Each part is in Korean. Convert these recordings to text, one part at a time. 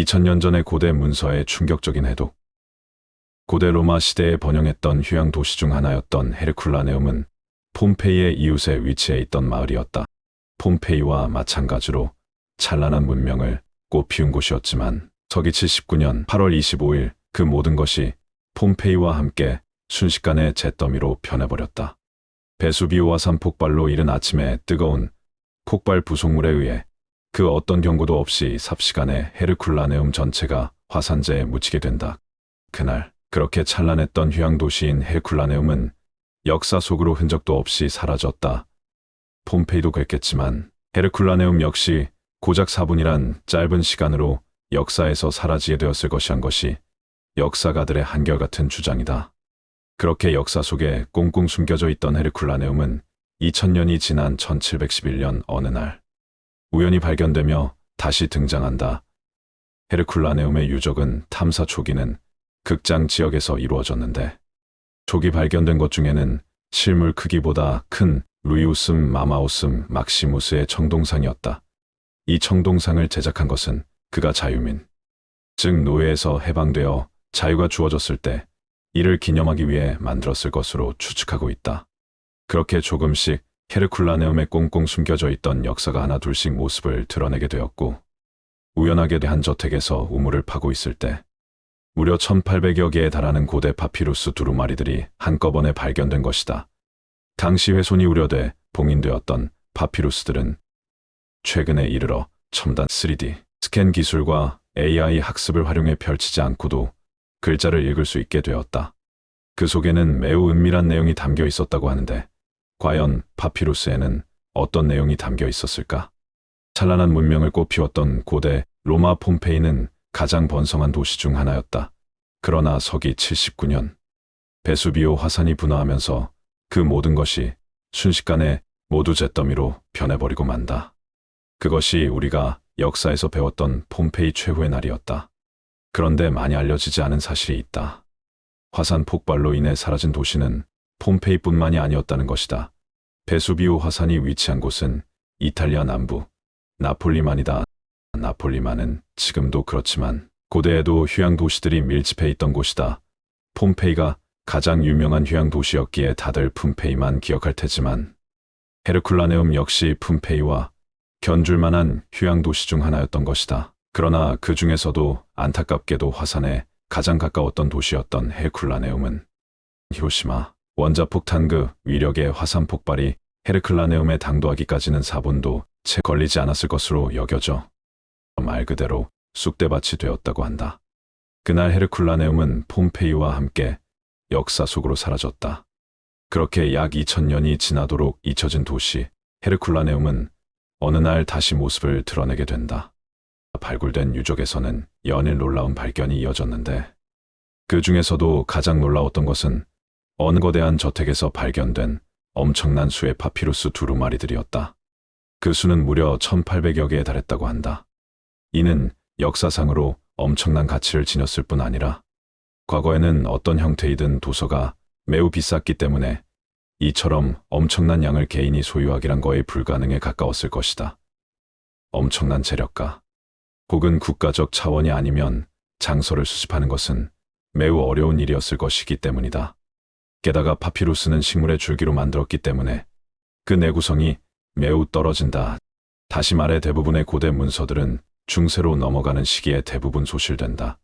2000년 전의 고대 문서의 충격적인 해독. 고대 로마 시대에 번영했던 휴양 도시 중 하나였던 헤르쿨라네움은 폼페이의 이웃에 위치해 있던 마을이었다. 폼페이와 마찬가지로 찬란한 문명을 꽃피운 곳이었지만 서기 79년 8월 25일 그 모든 것이 폼페이와 함께 순식간에 잿더미로 변해버렸다. 베수비오 화산 폭발로 이른 아침에 뜨거운 폭발 부속물에 의해 그 어떤 경고도 없이 삽시간에 헤르쿨라네움 전체가 화산재에 묻히게 된다. 그날 그렇게 찬란했던 휴양 도시인 헤르쿨라네움은 역사 속으로 흔적도 없이 사라졌다. 폼페이도 그랬겠지만 헤르쿨라네움 역시 고작 4분이란 짧은 시간으로 역사에서 사라지게 되었을 것이란 것이 역사가들의 한결같은 주장이다. 그렇게 역사 속에 꽁꽁 숨겨져 있던 헤르쿨라네움은 2000년이 지난 1711년 어느 날 우연히 발견되며 다시 등장한다. 헤르쿨라네움의 유적은 탐사 초기는 극장 지역에서 이루어졌는데 초기 발견된 것 중에는 실물 크기보다 큰 루이우슴 마마우슴 막시무스의 청동상이었다. 이 청동상을 제작한 것은 그가 자유민, 즉 노예에서 해방되어 자유가 주어졌을 때 이를 기념하기 위해 만들었을 것으로 추측하고 있다. 그렇게 조금씩 헤르쿨라네움에 꽁꽁 숨겨져 있던 역사가 하나 둘씩 모습을 드러내게 되었고 우연하게 한 저택에서 우물을 파고 있을 때 무려 1800여 개에 달하는 고대 파피루스 두루마리들이 한꺼번에 발견된 것이다. 당시 훼손이 우려돼 봉인되었던 파피루스들은 최근에 이르러 첨단 3D 스캔 기술과 AI 학습을 활용해 펼치지 않고도 글자를 읽을 수 있게 되었다. 그 속에는 매우 은밀한 내용이 담겨 있었다고 하는데 과연 파피루스에는 어떤 내용이 담겨 있었을까? 찬란한 문명을 꽃피웠던 고대 로마 폼페이는 가장 번성한 도시 중 하나였다. 그러나 서기 79년 베수비오 화산이 분화하면서 그 모든 것이 순식간에 모두 잿더미로 변해버리고 만다. 그것이 우리가 역사에서 배웠던 폼페이 최후의 날이었다. 그런데 많이 알려지지 않은 사실이 있다. 화산 폭발로 인해 사라진 도시는 폼페이뿐만이 아니었다는 것이다. 베수비오 화산이 위치한 곳은 이탈리아 남부 나폴리만이다. 나폴리만은 지금도 그렇지만 고대에도 휴양 도시들이 밀집해 있던 곳이다. 폼페이가 가장 유명한 휴양 도시였기에 다들 폼페이만 기억할 테지만 헤르쿨라네움 역시 폼페이와 견줄 만한 휴양 도시 중 하나였던 것이다. 그러나 그 중에서도 안타깝게도 화산에 가장 가까웠던 도시였던 헤르쿨라네움은 히로시마 원자폭탄 그 위력의 화산 폭발이 헤르클라네움에 당도하기까지는 4분도 채 걸리지 않았을 것으로 여겨져 말 그대로 쑥대밭이 되었다고 한다. 그날 헤르쿨라네움은 폼페이와 함께 역사 속으로 사라졌다. 그렇게 약 2000년이 지나도록 잊혀진 도시 헤르쿨라네움은 어느 날 다시 모습을 드러내게 된다. 발굴된 유적에서는 연일 놀라운 발견이 이어졌는데 그 중에서도 가장 놀라웠던 것은 어느 거대한 저택에서 발견된 엄청난 수의 파피루스 두루마리들이었다. 그 수는 무려 1800여 개에 달했다고 한다. 이는 역사상으로 엄청난 가치를 지녔을 뿐 아니라 과거에는 어떤 형태이든 도서가 매우 비쌌기 때문에 이처럼 엄청난 양을 개인이 소유하기란 거의 불가능에 가까웠을 것이다. 엄청난 재력가 혹은 국가적 차원이 아니면 장소를 수집하는 것은 매우 어려운 일이었을 것이기 때문이다. 게다가 파피루스는 식물의 줄기로 만들었기 때문에 그 내구성이 매우 떨어진다. 다시 말해 대부분의 고대 문서들은 중세로 넘어가는 시기에 대부분 소실된다.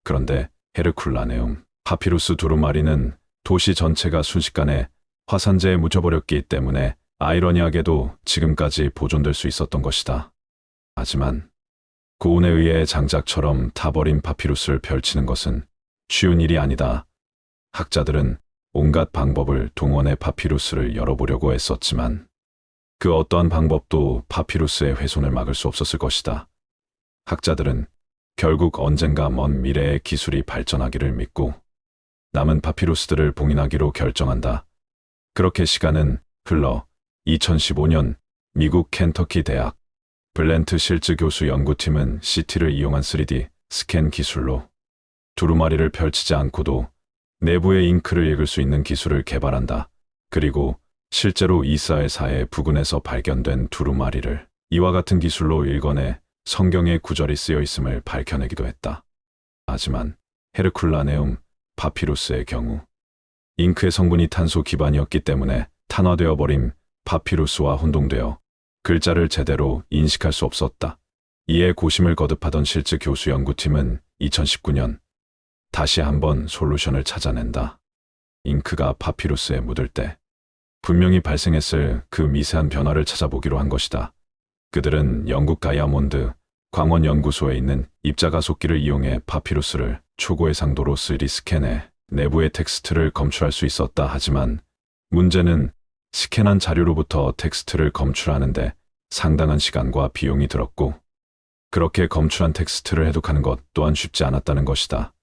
그런데 헤르쿨라네움 파피루스 두루마리는 도시 전체가 순식간에 화산재에 묻혀버렸기 때문에 아이러니하게도 지금까지 보존될 수 있었던 것이다. 하지만 고운에 의해 장작처럼 타버린 파피루스를 펼치는 것은 쉬운 일이 아니다. 학자들은 온갖 방법을 동원해 파피루스를 열어보려고 했었지만 그 어떠한 방법도 파피루스의 훼손을 막을 수 없었을 것이다. 학자들은 결국 언젠가 먼 미래의 기술이 발전하기를 믿고 남은 파피루스들을 봉인하기로 결정한다. 그렇게 시간은 흘러 2015년 미국 켄터키 대학 블렌트 실즈 교수 연구팀은 CT를 이용한 3D 스캔 기술로 두루마리를 펼치지 않고도 내부의 잉크를 읽을 수 있는 기술을 개발한다. 그리고 실제로 이스라엘 사해 부근에서 발견된 두루마리를 이와 같은 기술로 읽어내 성경의 구절이 쓰여 있음을 밝혀내기도 했다. 하지만 헤르쿨라네움 파피루스의 경우 잉크의 성분이 탄소 기반이었기 때문에 탄화되어 버린 파피루스와 혼동되어 글자를 제대로 인식할 수 없었다. 이에 고심을 거듭하던 실즈 교수 연구팀은 2019년 다시 한번 솔루션을 찾아낸다. 잉크가 파피루스에 묻을 때 분명히 발생했을 그 미세한 변화를 찾아보기로 한 것이다. 그들은 영국 다이아몬드 광원연구소에 있는 입자가속기를 이용해 파피루스를 초고해 상도로 3D 스캔해 내부의 텍스트를 검출할 수 있었다. 하지만 문제는 스캔한 자료로부터 텍스트를 검출하는데 상당한 시간과 비용이 들었고 그렇게 검출한 텍스트를 해독하는 것 또한 쉽지 않았다는 것이다.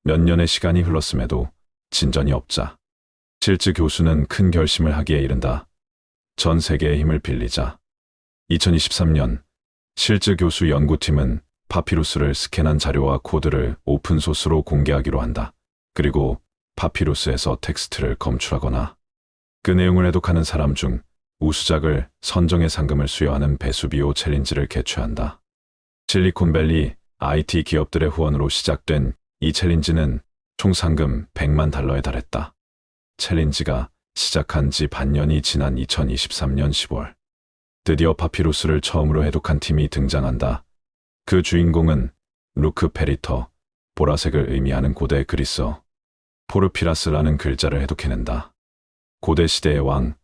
몇 년의 시간이 흘렀음에도 진전이 없자 실즈 교수는 큰 결심을 하기에 이른다. 전 세계의 힘을 빌리자. 2023년 실즈 교수 연구팀은 파피루스를 스캔한 자료와 코드를 오픈소스로 공개하기로 한다. 그리고 파피루스에서 텍스트를 검출하거나 그 내용을 해독하는 사람 중 우수작을 선정해 상금을 수여하는 베수비오 챌린지를 개최한다. 실리콘밸리 IT 기업들의 후원으로 시작된 이 챌린지는 총 상금 100만 달러에 달했다. 챌린지가 시작한 지 반년이 지난 2023년 10월 드디어 파피루스를 처음으로 해독한 팀이 등장한다. 그 주인공은 루크 페리터, 보라색을 의미하는 고대 그리스어 포르피라스라는 글자를 해독해낸다. 고대 시대의 왕,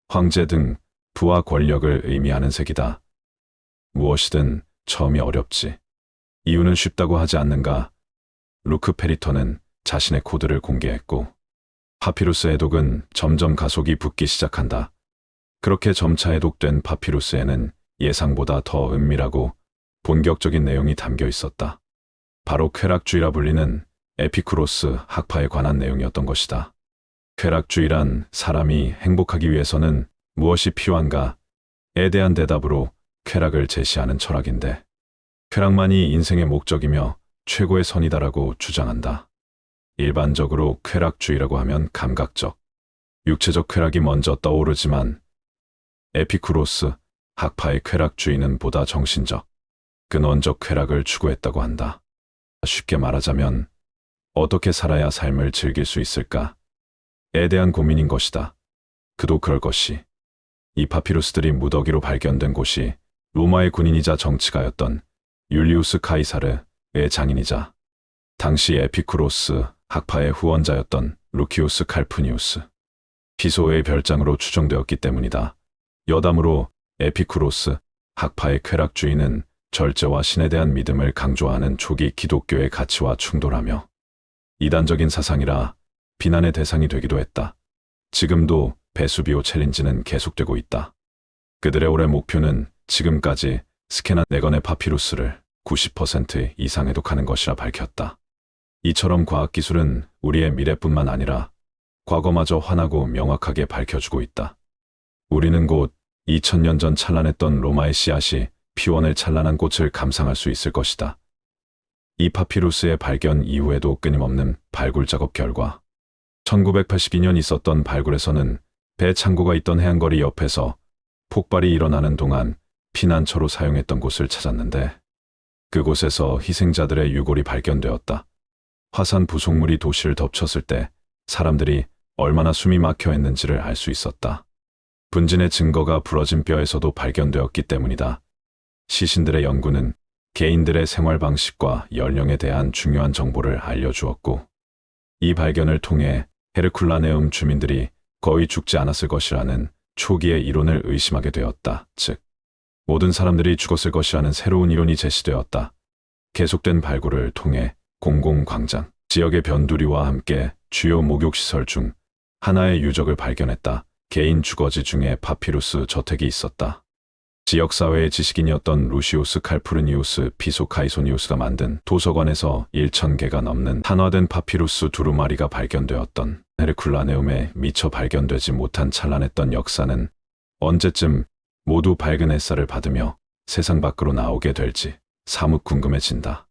황제 등 부와 권력을 의미하는 색이다. 무엇이든 처음이 어렵지. 이유는 쉽다고 하지 않는가? 루크 페리터는 자신의 코드를 공개했고 파피루스 해독은 점점 가속이 붙기 시작한다. 그렇게 점차 해독된 파피루스에는 예상보다 더 은밀하고 본격적인 내용이 담겨 있었다. 바로 쾌락주의라 불리는 에피쿠로스 학파에 관한 내용이었던 것이다. 쾌락주의란 사람이 행복하기 위해서는 무엇이 필요한가에 대한 대답으로 쾌락을 제시하는 철학인데 쾌락만이 인생의 목적이며 최고의 선이다라고 주장한다. 일반적으로 쾌락주의라고 하면 감각적, 육체적 쾌락이 먼저 떠오르지만 에피쿠로스 학파의 쾌락주의는 보다 정신적, 근원적 쾌락을 추구했다고 한다. 쉽게 말하자면 어떻게 살아야 삶을 즐길 수 있을까에 대한 고민인 것이다. 그도 그럴 것이 이 파피루스들이 무더기로 발견된 곳이 로마의 군인이자 정치가였던 율리우스 카이사르의 장인이자 당시 에피쿠로스 학파의 후원자였던 루키우스 칼푸니우스 피소의 별장으로 추정되었기 때문이다. 여담으로 에피쿠로스 학파의 쾌락주의는 절제와 신에 대한 믿음을 강조하는 초기 기독교의 가치와 충돌하며 이단적인 사상이라 비난의 대상이 되기도 했다. 지금도 베수비오 챌린지는 계속되고 있다. 그들의 올해 목표는 지금까지 스캔한 4건의 파피루스를 90% 이상 해독하는 것이라 밝혔다. 이처럼 과학기술은 우리의 미래뿐만 아니라 과거마저 환하고 명확하게 밝혀주고 있다. 우리는 곧 2000년 전 찬란했던 로마의 씨앗이 피워낼 찬란한 꽃을 감상할 수 있을 것이다. 이 파피루스의 발견 이후에도 끊임없는 발굴 작업 결과 1982년 있었던 발굴에서는 배 창고가 있던 해안거리 옆에서 폭발이 일어나는 동안 피난처로 사용했던 곳을 찾았는데 그곳에서 희생자들의 유골이 발견되었다. 화산 부속물이 도시를 덮쳤을 때 사람들이 얼마나 숨이 막혀 있는지를 알 수 있었다. 분진의 증거가 부러진 뼈에서도 발견되었기 때문이다. 시신들의 연구는 개인들의 생활 방식과 연령에 대한 중요한 정보를 알려주었고 이 발견을 통해 헤르쿨라네움 주민들이 거의 죽지 않았을 것이라는 초기의 이론을 의심하게 되었다. 즉, 모든 사람들이 죽었을 것이라는 새로운 이론이 제시되었다. 계속된 발굴을 통해 공공광장, 지역의 변두리와 함께 주요 목욕시설 중 하나의 유적을 발견했다. 개인 주거지 중에 파피루스 저택이 있었다. 지역사회의 지식인이었던 루시우스 칼푸르니우스 피소카이소니우스가 만든 도서관에서 1000개가 넘는 탄화된 파피루스 두루마리가 발견되었던 헤르쿨라네움에 미처 발견되지 못한 찬란했던 역사는 언제쯤 모두 밝은 햇살을 받으며 세상 밖으로 나오게 될지 사뭇 궁금해진다.